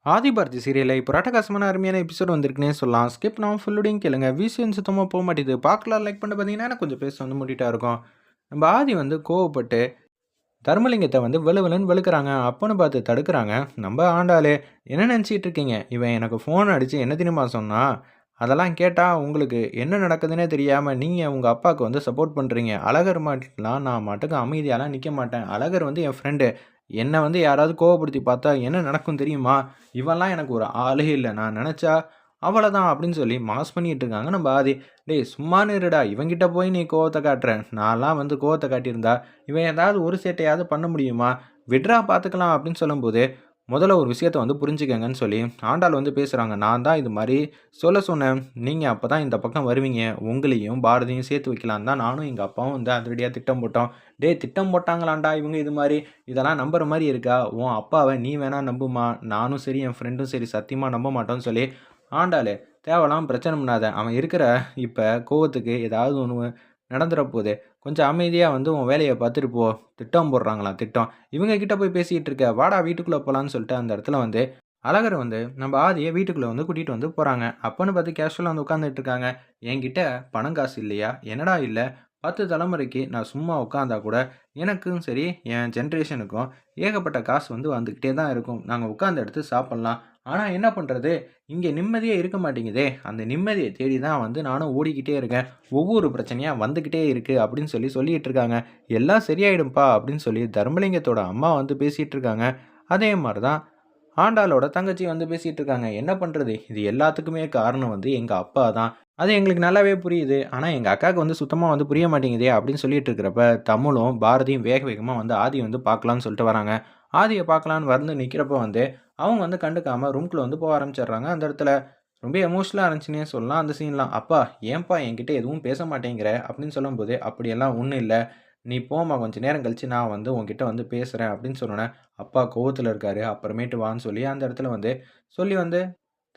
ஆதிபாரதி சீரியல்ல இப்போ அட்டகாசமான அருமையான எபிசோட் வந்திருக்குன்னே சொல்லலாம். ஸ்கிப் பண்ணாம ஃபுல்லோடையும் கேளுங்க. விசிஎன் சுத்தமா போ மாட்டேங்குது. பார்க்கலாம் லைக் பண்ணி பார்த்தீங்கன்னா, எனக்கு கொஞ்சம் பேச வந்து மூடிட்டா இருக்கும். நம்ம ஆதி வந்து கோவப்பட்டு தர்மலிங்கத்த வந்து வெளுன்னு வெளுக்குறாங்க. அப்பன்னு பார்த்து தடுக்குறாங்க. நம்ம ஆண்டாளு, "என்ன நெனச்சிட்டு இருக்கீங்க? இவன் எனக்கு ஃபோன் அடிச்சு என்ன தெரியுமா சொன்னான்? அதெல்லாம் கேட்டா உங்களுக்கு என்ன நடக்குதுன்னே தெரியாம நீங்க உங்க அப்பாவுக்கு வந்து சப்போர்ட் பண்றீங்க. அழகர் மாட்டுலாம் நான் பாட்டுக்கு அமைதியாலாம் நிக்க மாட்டேன். அழகர் வந்து என் ஃப்ரெண்டு. என்ன வந்து யாராவது கோவப்படுத்தி பார்த்தா என்ன நடக்கும் தெரியுமா? இவன்லாம் எனக்கு ஒரு ஆளே இல்ல. நான் நெனச்சா அவ்வளதான்" அப்படின்னு சொல்லி மாஸ் பண்ணிட்டு இருக்காங்க நம்ம ஆதி. "டேய் சும்மானு இருடா. இவன்கிட்ட போய் நீ கோவத்த காட்டுற. நான்லாம் வந்து கோவத்த காட்டியிருந்தா இவன் ஏதாவது ஒரு சேட்டையாவது பண்ண முடியுமா? விட்றா பார்த்துக்கலாம்" அப்படின்னு சொல்லும்போது, முதல்ல ஒரு விஷயத்த வந்து புரிஞ்சுக்கங்கன்னு சொல்லி ஆண்டாள் வந்து பேசுறாங்க. "நான் தான் இது மாரி சொல்ல சொன்னேன். நீங்க அப்பதான் இந்த பக்கம் வருவீங்க. உங்களையும், பாரதியும் சேர்த்து வைக்கலான்னு தான் நானும் எங்க அப்பாவும் வந்து அதிரடியா திட்டம் போட்டோம்." "டேய் திட்டம் போட்டாங்களான்டா இவங்க இது மாரி. இதெல்லாம் நம்புற மாரி இருக்கா? உன் அப்பாவ நீ வேணா நம்புமா. நானும் சரி, என் ஃப்ரெண்டும் சரி சத்தியமா நம்ப மாட்டோம்ன்னு" சொல்லி ஆண்டாளு, "தேவையில்லாம பிரச்சனை பண்ணாத. அவன் இருக்கிற இப்ப கோவத்துக்கு ஏதாவது ஒண்ணு நடந்துற போது. கொஞ்சம் அமைதியா வந்து உன் வேலைய பார்த்துட்டு போ. திட்டம் போடுறாங்களாம் திட்டம். இவங்க கிட்ட போய் பேசிட்டு இருக்க. வாடா வீட்டுக்குள்ள போலான்னு" சொல்லிட்டு அந்த இடத்துல வந்து அழகர் வந்து நம்ம ஆதிய வீட்டுக்குள்ள வந்து கூட்டிட்டு வந்து போறாங்க. அப்பன்னு பார்த்து கேஷுவலா வந்து உட்கார்ந்துட்டு இருக்காங்க. "என்கிட்ட பணம் காசு இல்லையா? என்னடா இல்ல? 10 தலைமுறைக்கு நான் சும்மா உட்கார்ந்தா கூட எனக்கும் சரி, என் ஜெனரேஷனுக்கும் ஏகப்பட்ட காசு வந்து வந்துகிட்டே தான் இருக்கும். நாங்க உட்கார்ந்து எடுத்து சாப்பிடலாம். ஆனா என்ன பண்றது? இங்க நிம்மதியே இருக்க மாட்டேங்குதே! அந்த நிம்மதிய தேடி தான் வந்து நானும் ஓடிக்கிட்டே இருக்கேன். ஒவ்வொரு பிரச்சனையா வந்துகிட்டே இருக்கு" அப்படின்னு சொல்லி சொல்லிட்டு இருக்காங்க. "எல்லாம் சரியாயிடும்பா" அப்படின்னு சொல்லி தர்மலிங்கத்தோட அம்மா வந்து பேசிட்டு இருக்காங்க. அதே மாரி தான் ஆண்டாளோட தங்கச்சி வந்து பேசிட்டு இருக்காங்க. "என்ன பண்றது? இது எல்லாத்துக்குமே காரணம் வந்து எங்க அப்பா தான். அது எங்களுக்கு நல்லாவே புரியுது. ஆனா எங்க அக்காவுக்கு வந்து சுத்தமா வந்து புரிய மாட்டேங்குதே" அப்படின்னு சொல்லிட்டு இருக்கிறப்ப, தமிழும், பாரதியும் வேக வேகமா வந்து ஆதிய வந்து பார்க்கலான்னு சொல்லிட்டு வராங்க. ஆதிய பார்க்கலான்னு வந்து நிக்கிறப்ப வந்து, அவங்க வந்து கண்டுக்காம ரூம்குள்ள வந்து போக ஆரம்பிச்சுடுறாங்க. அந்த இடத்துல ரொம்ப எமோஷனலா இருந்துச்சுன்னே சொல்லலாம் அந்த சீன்லாம். "அப்பா ஏன்பா என்கிட்ட எதுவும் பேச மாட்டேங்கிற?" அப்படின்னு சொல்லும்போது, "அப்படியெல்லாம் ஒண்ணும் இல்ல. நீ போம்மா கொஞ்ச நேரம் கழிச்சு நான் வந்து உன்கிட்ட வந்து பேசுறேன்" அப்படின்னு சொன்னோனே, அப்பா கோவத்துல இருக்காரு. அப்புறமேட்டு வான்னு சொல்லி அந்த இடத்துல வந்து சொல்லி வந்து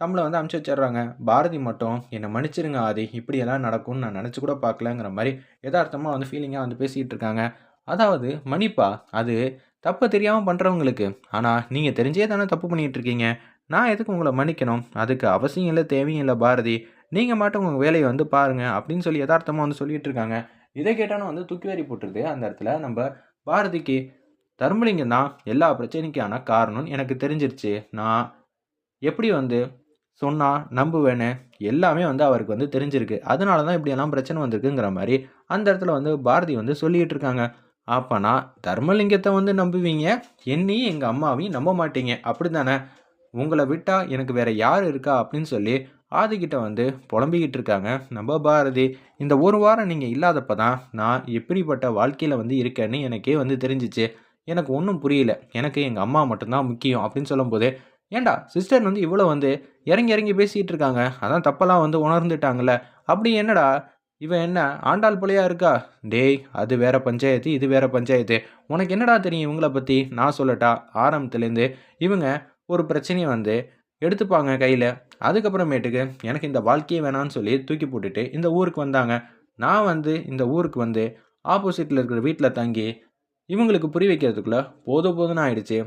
தமிழ வந்து அனுப்பிச்சு வச்சுடுறாங்க. பாரதி மட்டும், "என்ன மன்னிச்சிருங்க ஆதி. இப்படியெல்லாம் நடக்கும்னு நான் நினைச்சு கூட பார்க்கலங்கிற" மாரி எதார்த்தமா வந்து ஃபீலிங்கா வந்து பேசிட்டு இருக்காங்க. அதாவது மன்னிப்பா, அது தப்பு தெரியாம பண்றவங்களுக்கு. ஆனா நீங்க தெரிஞ்சே தானே தப்பு பண்ணிட்டு இருக்கீங்க. நான் எதுக்கு உங்கள மன்னிக்கணும்? அதுக்கு அவசியம் இல்ல, தேவையும் இல்ல பாரதி. நீங்க பாட்டுக்கு உங்க வேலைய வந்து பாருங்க அப்படின்னு சொல்லி எதார்த்தமா வந்து சொல்லிட்டு இருக்காங்க. இத கேட்டோனே வந்து தூக்கி வாரி போட்டுருது அந்த இடத்துல நம்ப பாரதிக்கு. "தர்மலிங்கம் தான் எல்லா பிரச்சனைக்கான காரணம்னு எனக்கு தெரிஞ்சிருச்சு. நான் எப்படி வந்து சொன்னா நம்புவேன்னு எல்லாமே வந்து அவருக்கு வந்து தெரிஞ்சிருக்கு. அதனால தான் இப்படியெல்லாம் பிரச்சனை வந்திருக்குங்கிற" மாரி அந்த இடத்துல வந்து பாரதி வந்து சொல்லிட்டு இருக்காங்க. "அப்பன்னா தர்மலிங்கத்த வந்து நம்புவீங்க. என்னையும் எங்க அம்மாவையும் நம்ப மாட்டீங்க. அப்படித்தானே? உங்கள விட்டா எனக்கு வேற யார் இருக்கா?" அப்படின்னு சொல்லி ஆதிகிட்ட வந்து புலம்பிக்கிட்டு இருக்காங்க நம்ம பாரதி. "இந்த ஒரு வாரம் நீங்க இல்லாதப்ப தான் நான் எப்படிப்பட்ட வாழ்க்கையில வந்து இருக்கேன்னு எனக்கே வந்து தெரிஞ்சுச்சு. எனக்கு ஒண்ணும் புரியல. எனக்கு எங்க அம்மா மட்டும் தான் முக்கியம்" அப்படின்னு சொல்லும்போது, "ஏன்டா சிஸ்டர் வந்து இவ்வளோ வந்து இறங்கி இறங்கி பேசிட்டு இருக்காங்க. அதான் தப்பெல்லாம் வந்து உணர்ந்துட்டாங்கல்ல. அப்படி என்னடா இவ என்ன ஆண்டாள் போலயா இருக்கா?" "டேய் அது வேற பஞ்சாயத்து, இது வேற பஞ்சாயத்து. உனக்கு என்னடா தெரியும் இவங்கள பத்தி? நான் சொல்லட்டா? ஆரம்பத்துலேருந்து இவங்க ஒரு பிரச்சனைய வந்து எடுத்துப்பாங்க கையில. அதுக்கப்புறமேட்டுக்கு எனக்கு இந்த வாழ்க்கையே வேணான்னு சொல்லி தூக்கி போட்டுட்டு இந்த ஊருக்கு வந்தாங்க. நான் வந்து இந்த ஊருக்கு வந்து ஆப்போசிட்ல இருக்கிற வீட்ல தங்கி இவங்களுக்கு புரிய வைக்கிறதுக்குள்ள போதும் போதும்ன்னு ஆயிடுச்சு.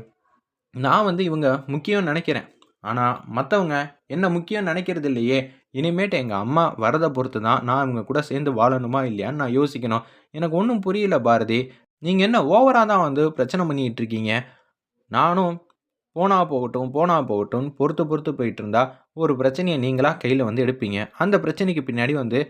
நான் வந்து இவங்க முக்கியம்னு நெனைக்கிறேன். ஆனா, மத்தவங்க என்ன முக்கியம்னு நெனைக்கிறது இல்லையே! இனிமேட்டு எங்க அம்மா வரத பொறுத்து தான் நான் இவங்க கூட சேர்ந்து வாழணுமா? இல்லையான்னு நான் யோசிக்கணும். எனக்கு ஒண்ணும் புரியல பாரதி. நீங்க என்ன ஓவரா தான் வந்து பிரச்சனை பண்ணிட்டு இருக்கீங்க. நானும் போனா போகட்டும், போனா போகட்டும்ன்னு பொறுத்து பொறுத்து போயிட்டுருந்தா, ஒரு பிரச்சனைய நீங்களா கையில வந்து எடுப்பீங்க. அந்த பிரச்சனைக்கு பின்னாடி வந்து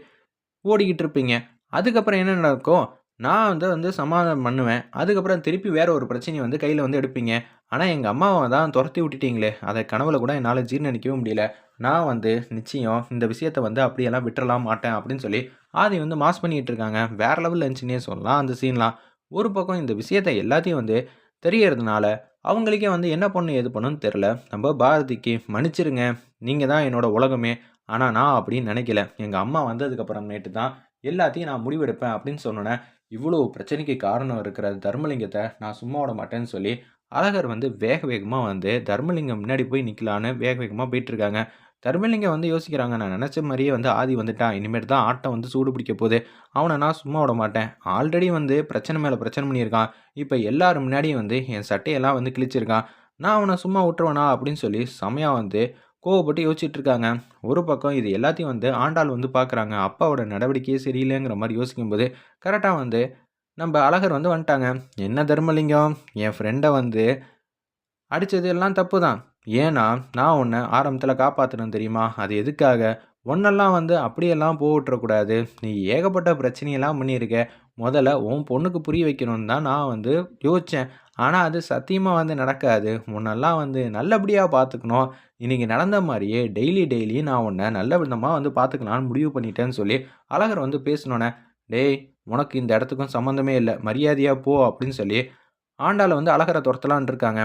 ஓடிக்கிட்டு இருப்பீங்க. அதுக்கப்புறம் என்ன நடக்கும்? நான் வந்து சமாதானம் பண்ணுவேன். அதுக்கப்புறம் திருப்பி வேற ஒரு பிரச்சனைய வந்து கையில வந்து எடுப்பீங்க. ஆனா, எங்க அம்மாவ தான் தொரத்தி விட்டுட்டீங்களே! அத கனவுல கூட என்னால ஜீரணிக்கவே முடியல. நான் வந்து நிச்சயம் இந்த விஷயத்த வந்து அப்படியெல்லாம் விட்டுறலாம் மாட்டேன்" அப்படின்னு சொல்லி ஆதி வந்து மாஸ் பண்ணிட்டு இருக்காங்க. வேற லெவல்ல இருந்துச்சுன்னே சொல்லலாம் அந்த சீன்லாம். ஒரு பக்கம் இந்த விஷயத்த எல்லாத்தையும் வந்து தெரியறதுனால, அவங்களுக்கே வந்து என்ன பண்ணணும், ஏது பண்ணணும்னு தெரியல. நம்ம பாரதிக்கு "மன்னிச்சிருங்க. நீங்க தான் என்னோட உலகமே. ஆனா நான் அப்படின்னு நினைக்கல. எங்க அம்மா வந்ததுக்கு அப்புறமேட்டு தான் எல்லாத்தையும் நான் முடிவெடுப்பேன்" அப்படின்னு சொன்னோனே, இவ்வளோ பிரச்சனைக்கு காரணம் இருக்கிற தர்மலிங்கத்த நான் சும்மா விட மாட்டேன்னு சொல்லி, அழகர் வந்து வேக வேகமா வந்து தர்மலிங்கம் முன்னாடி போய் நிக்கலான்னு வேக வேகமா போயிட்டுருக்காங்க. தர்மலிங்கம் வந்து யோசிக்கிறாங்க, "நான் நெனச்ச மாரியே வந்து ஆதி வந்துட்டான். இனிமேட்டு தான் ஆட்டம் வந்து சூடு பிடிக்க போது. அவன நான் சும்மா விட மாட்டேன். ஆல்ரெடி வந்து பிரச்சனை மேல பிரச்சனை பண்ணியிருக்கான். இப்ப எல்லார் முன்னாடியும் வந்து என் சட்டையெல்லாம் வந்து கிழிச்சிருக்கான். நான் அவனை சும்மா விட்டுருவேனா அப்படின்னு சொல்லி செமையா வந்து கோவப்பட்டு யோசிச்சுட்டு இருக்காங்க. ஒரு பக்கம் இது எல்லாத்தையும் வந்து ஆண்டாள் வந்து பார்க்குறாங்க. அப்பாவோட நடவடிக்கையே சரியில்லைங்கிற மாதிரி யோசிக்கும்போது கரெக்டாக வந்து நம்ம அழகர் வந்து வந்துட்டாங்க. என்ன தர்மலிங்கம், என் ஃப்ரெண்டை வந்து அடிச்சது எல்லாம் தப்பு தான். ஏன்னா, நான் உன்ன ஆரம்பத்தில காப்பாத்துனேன் தெரியுமா? அது எதுக்காக? உன்னெல்லாம் வந்து அப்படியெல்லாம் விட்டுறக்கூடாது. நீ ஏகப்பட்ட பிரச்சனையெல்லாம் பண்ணியிருக்க. மொதல்ல உன் பொண்ணுக்கு புரிய வைக்கணும்னு தான் நான் வந்து யோசிச்சேன். ஆனா, அது சத்தியமா வந்து நடக்காது. உன்னெல்லாம் வந்து நல்லபடியா பார்த்துக்கணும். இன்னைக்கு நடந்த மாரியே டெய்லி நான் உன்ன நல்ல விதமா வந்து பார்த்துக்கலான்னு முடிவு பண்ணிட்டேன்னு சொல்லி, அழகர் வந்து பேசினோனே, "டேய்! உனக்கு இந்த இடத்துக்கும் சம்மந்தமே இல்ல. மரியாதையா போ" அப்படின்னு சொல்லி ஆண்டாள வந்து அழகர தொரத்தலான்ட்டு இருக்காங்க.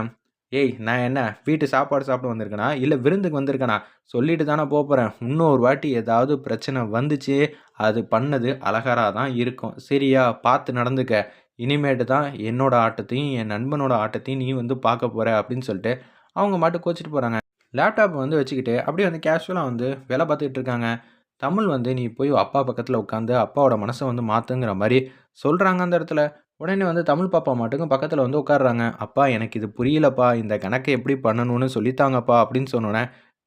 "ஏய்! நான் என்ன வீட்டு சாப்பாடு சாப்பிட வந்திருக்கேனா? இல்ல விருந்துக்கு வந்திருக்கேனா? சொல்லிட்டு தானே போப்போறேன். இன்னொரு வாட்டி ஏதாவது பிரச்சனை வந்துச்சு, அது பண்ணது அழகரா தான் இருக்கும். சரியா? பார்த்து நடந்துக்க. இனிமேட்டு தான் என்னோட ஆட்டத்தையும், என் நண்பனோட ஆட்டத்தையும் நீ வந்து பார்க்க போற" அப்படின்னு சொல்லிட்டு அவங்க பாட்டுக்கு கோச்சிட்டு போறாங்க. லேப்டாப் வந்து வச்சுக்கிட்டு அப்படியே வந்து கேஷுவலா வந்து வேலை பார்த்துக்கிட்டு இருக்காங்க. தமிழ் வந்து "நீ போய் அப்பா பக்கத்துல உட்காந்து அப்பாவோட மனச வந்து மாத்துங்கிற" மாரி சொல்றாங்க அந்த இடத்துல. உடனே வந்து தமிழ் பாப்பா மாட்டுக்கும் பக்கத்துல வந்து உட்கார்றாங்க. "அப்பா எனக்கு இது புரியலப்பா. இந்த கணக்க எப்படி பண்ணணும்னு சொல்லித்தாங்கப்பா" அப்படின்னு சொன்னோனே,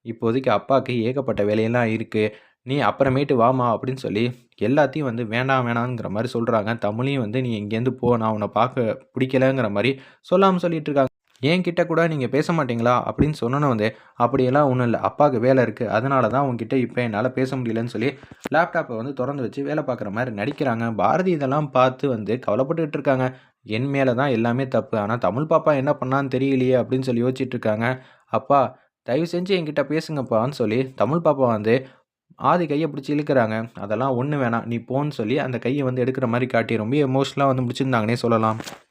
"இப்போதைக்கு அப்பாக்கு ஏகப்பட்ட வேலையெல்லாம் இருக்கு. நீ அப்புறமேட்டு வாம்மா" அப்படின்னு சொல்லி எல்லாத்தையும் வந்து வேண்டாம் வேணாங்கிற மாரி சொல்றாங்க. தமிழையும் வந்து "நீ இங்கேருந்து போ. நான் உன்ன பார்க்க பிடிக்கலங்கிற" மாரி சொல்லாம சொல்லிட்டு இருக்காங்க. "என்கிட்ட கூட நீங்க பேச மாட்டீங்களா?" அப்படின்னு சொன்னோனே வந்து, "அப்படியெல்லாம் ஒண்ணும் இல்ல. அப்பாவுக்கு வேலை இருக்கு. அதனால தான் உன்கிட்ட இப்ப என்னால பேச முடியலன்னு" சொல்லி லேப்டாப்ப வந்து தொறந்து வச்சு வேலை பார்க்குற மாரி நடிக்கிறாங்க. பாரதி இதெல்லாம் பார்த்து வந்து கவலைப்பட்டுட்டு இருக்காங்க. என் மேல தான் எல்லாமே தப்பு. ஆனா தமிழ் பாப்பா என்ன பண்ணான்னு தெரியலையே அப்படின்னு சொல்லி யோசிச்சுட்டு இருக்காங்க. "அப்பா தயவு செஞ்சு என்கிட்ட பேசுங்கப்பான்னு" சொல்லி தமிழ் பாப்பா வந்து ஆதி கைய பிடிச்சு இழுக்குறாங்க. "அதெல்லாம் ஒண்ணும் வேணாம். நீ போன்னு" சொல்லி அந்த கைய வந்து எடுக்கிற மாரி காட்டி ரொம்ப எமோஷனலா வந்து முடிச்சிருந்தாங்கன்னே சொல்லலாம்.